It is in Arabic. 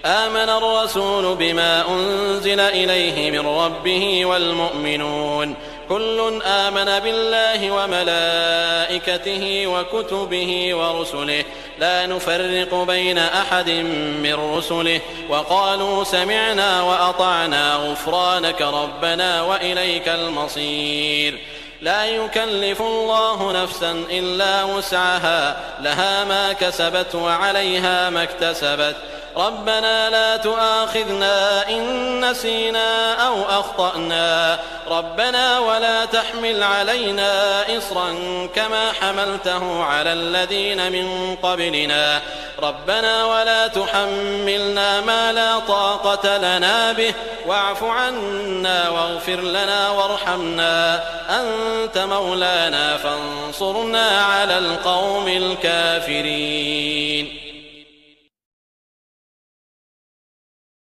آمن الرسول بما أنزل إليه من ربه والمؤمنون كل آمن بالله وملائكته وكتبه ورسله لا نفرق بين أحد من رسله وقالوا سمعنا وأطعنا غفرانك ربنا وإليك المصير. لا يكلف الله نفسا إلا وسعها لها ما كسبت وعليها ما اكتسبت ربنا لا تؤاخذنا إن نسينا أو أخطأنا ربنا ولا تحمل علينا إصرا كما حملته على الذين من قبلنا ربنا ولا تحملنا ما لا طاقة لنا به واعف عنا واغفر لنا وارحمنا أنت مولانا فانصرنا على القوم الكافرين.